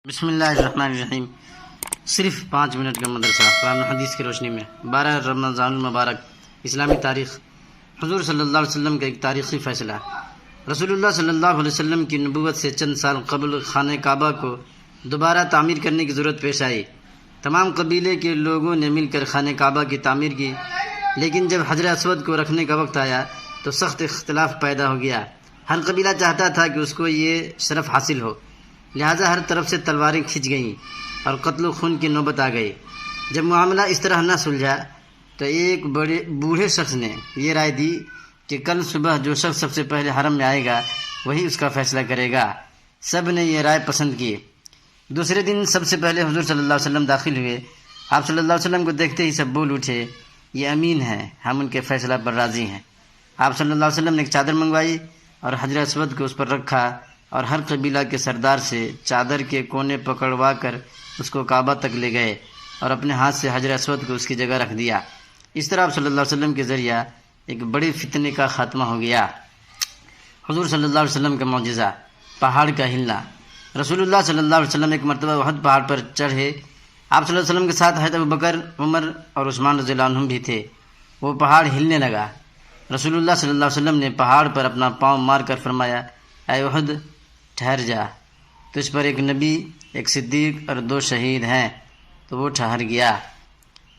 بسم اللہ الرحمن الرحیم۔ صرف 5 منٹ کا مدرسہ قرآن و حدیث کی روشنی میں 12 رمضان المبارک اسلامی تاریخ۔ حضور صلی اللہ علیہ وسلم کا ایک تاریخی فیصلہ۔ رسول اللہ صلی اللہ علیہ وسلم کی نبوت سے چند سال قبل خانہ کعبہ کو دوبارہ تعمیر کرنے کی ضرورت پیش آئی۔ تمام قبیلے کے لوگوں نے مل کر خانہ کعبہ کی تعمیر کی، لیکن جب حجر اسود کو رکھنے کا وقت آیا تو سخت اختلاف پیدا ہو گیا۔ ہر قبیلہ چاہتا تھا کہ اس کو یہ شرف حاصل ہو، لہٰذا ہر طرف سے تلواریں کھنچ گئیں اور قتل و خون کی نوبت آ گئی۔ جب معاملہ اس طرح نہ سلجھا تو ایک بوڑھے شخص نے یہ رائے دی کہ کل صبح جو شخص سب سے پہلے حرم میں آئے گا وہی اس کا فیصلہ کرے گا۔ سب نے یہ رائے پسند کی۔ دوسرے دن سب سے پہلے حضور صلی اللہ علیہ وسلم داخل ہوئے۔ آپ صلی اللہ علیہ وسلم کو دیکھتے ہی سب بول اٹھے، یہ امین ہیں، ہم ان کے فیصلہ پر راضی ہیں۔ آپ صلی اللہ علیہ وسلم نے ایک چادر منگوائی اور حجر اسود کو اس پر رکھا اور ہر قبیلہ کے سردار سے چادر کے کونے پکڑوا کر اس کو کعبہ تک لے گئے اور اپنے ہاتھ سے حجر اسود کو اس کی جگہ رکھ دیا۔ اس طرح آپ صلی اللہ علیہ وسلم کے ذریعہ ایک بڑے فتنے کا خاتمہ ہو گیا۔ حضور صلی اللہ علیہ وسلم کا معجزہ، پہاڑ کا ہلنا۔ رسول اللہ صلی اللہ علیہ وسلم ایک مرتبہ احد پہاڑ پر چڑھے۔ آپ صلی اللہ علیہ وسلم کے ساتھ حضرت ابوبکر، عمر اور عثمان رضی اللہ عنہم بھی تھے۔ وہ پہاڑ ہلنے لگا۔ رسول اللہ صلی اللہ علیہ وسلم نے پہاڑ پر اپنا پاؤں مار کر فرمایا، اے احد ٹھہر جا، تجھ پر ایک نبی، ایک صدیق اور 2 شہید ہیں۔ تو وہ ٹھہر گیا۔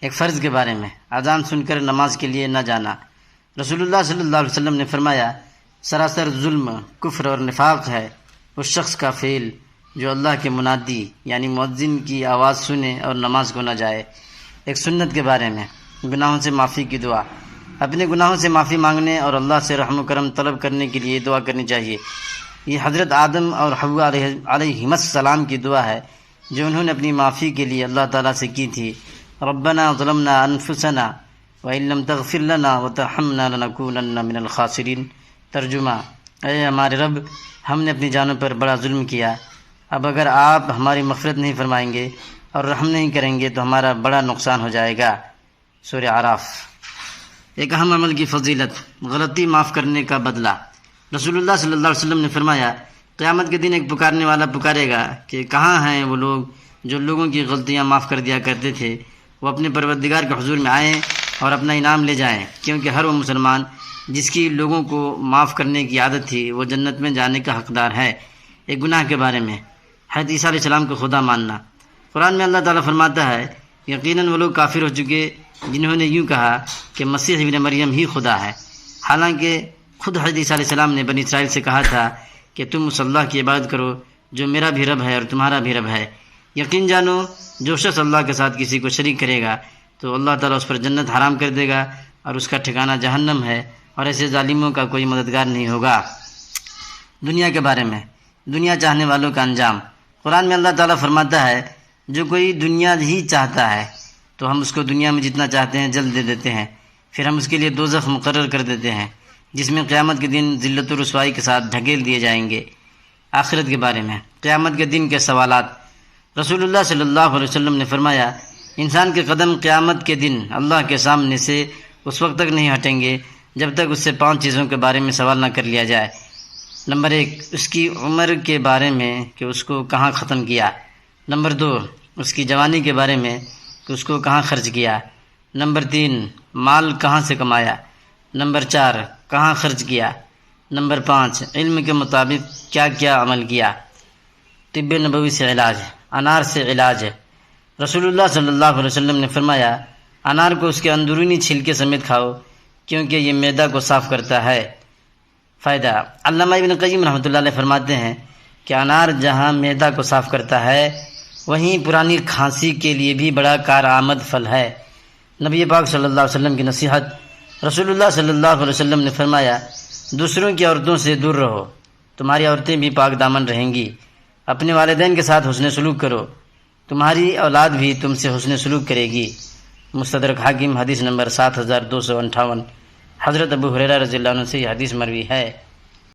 ایک فرض کے بارے میں، اذان سن کر نماز کے لیے نہ جانا۔ رسول اللہ صلی اللہ علیہ وسلم نے فرمایا، سراسر ظلم، کفر اور نفاق ہے اس شخص کا فعل جو اللہ کے منادی یعنی مؤذن کی آواز سنے اور نماز کو نہ جائے۔ ایک سنت کے بارے میں، گناہوں سے معافی کی دعا۔ اپنے گناہوں سے معافی مانگنے اور اللہ سے رحم و کرم طلب کرنے کے لیے دعا کرنی چاہیے۔ یہ حضرت آدم اور حوا علیہم السلام کی دعا ہے جو انہوں نے اپنی معافی کے لیے اللہ تعالیٰ سے کی تھی۔ ربنا ظلمنا انفسنا وان لم تغفر لنا وترحمنا لنکونن من الخاسرین۔ ترجمہ، اے ہمارے رب، ہم نے اپنی جانوں پر بڑا ظلم کیا، اب اگر آپ ہماری مغفرت نہیں فرمائیں گے اور رحم نہیں کریں گے تو ہمارا بڑا نقصان ہو جائے گا۔ سورہ اعراف۔ ایک اہم عمل کی فضیلت، غلطی معاف کرنے کا بدلہ۔ رسول اللہ صلی اللہ علیہ وسلم نے فرمایا، قیامت کے دن ایک پکارنے والا پکارے گا کہ کہاں ہیں وہ لوگ جو لوگوں کی غلطیاں معاف کر دیا کرتے تھے؟ وہ اپنے پروردگار کے حضور میں آئیں اور اپنا انعام لے جائیں، کیونکہ ہر وہ مسلمان جس کی لوگوں کو معاف کرنے کی عادت تھی وہ جنت میں جانے کا حقدار ہے۔ ایک گناہ کے بارے میں، حضرت عیسیٰ علیہ السلام کو خدا ماننا۔ قرآن میں اللہ تعالیٰ فرماتا ہے، یقیناً وہ لوگ کافر ہو چکے جنہوں نے یوں کہا کہ مسیح ابن مریم ہی خدا ہے، حالانکہ خود حضرت عیسیٰ علیہ السلام نے بنی اسرائیل سے کہا تھا کہ تم اس اللہ کی عبادت کرو جو میرا بھی رب ہے اور تمہارا بھی رب ہے۔ یقین جانو، جو شخص اللہ کے ساتھ کسی کو شریک کرے گا تو اللہ تعالیٰ اس پر جنت حرام کر دے گا اور اس کا ٹھکانہ جہنم ہے، اور ایسے ظالموں کا کوئی مددگار نہیں ہوگا۔ دنیا کے بارے میں، دنیا چاہنے والوں کا انجام۔ قرآن میں اللہ تعالیٰ فرماتا ہے، جو کوئی دنیا ہی چاہتا ہے تو ہم اس کو دنیا میں جتنا چاہتے ہیں جلد دے دیتے ہیں، پھر ہم اس کے لیے دوزخ مقرر کر دیتے ہیں جس میں قیامت کے دن ذلت و رسوائی کے ساتھ ڈھکیل دیے جائیں گے۔ آخرت کے بارے میں، قیامت کے دن کے سوالات۔ رسول اللہ صلی اللہ علیہ وسلم نے فرمایا، انسان کے قدم قیامت کے دن اللہ کے سامنے سے اس وقت تک نہیں ہٹیں گے جب تک اس سے 5 چیزوں کے بارے میں سوال نہ کر لیا جائے۔ نمبر 1، اس کی عمر کے بارے میں کہ اس کو کہاں ختم کیا۔ نمبر 2، اس کی جوانی کے بارے میں کہ اس کو کہاں خرچ کیا۔ نمبر 3، مال کہاں سے کمایا۔ نمبر 4، کہاں خرچ کیا۔ نمبر 5، علم کے مطابق کیا کیا عمل کیا۔ طب نبوی سے علاج، انار سے علاج ہے۔ رسول اللہ صلی اللہ علیہ وسلم نے فرمایا، انار کو اس کے اندرونی چھلکے سمیت کھاؤ کیونکہ یہ معدہ کو صاف کرتا ہے۔ فائدہ، علامہ ابن قیم رحمۃ اللہ علیہ فرماتے ہیں کہ انار جہاں معدہ کو صاف کرتا ہے وہیں پرانی کھانسی کے لیے بھی بڑا کارآمد پھل ہے۔ نبی پاک صلی اللہ علیہ وسلم کی نصیحت۔ رسول اللہ صلی اللہ علیہ وسلم نے فرمایا، دوسروں کی عورتوں سے دور رہو، تمہاری عورتیں بھی پاک دامن رہیں گی۔ اپنے والدین کے ساتھ حسن سلوک کرو، تمہاری اولاد بھی تم سے حسن سلوک کرے گی۔ مستدرک حاکم، حدیث نمبر 7258۔ حضرت ابو ہریرہ رضی اللہ عنہ سے یہ حدیث مروی ہے۔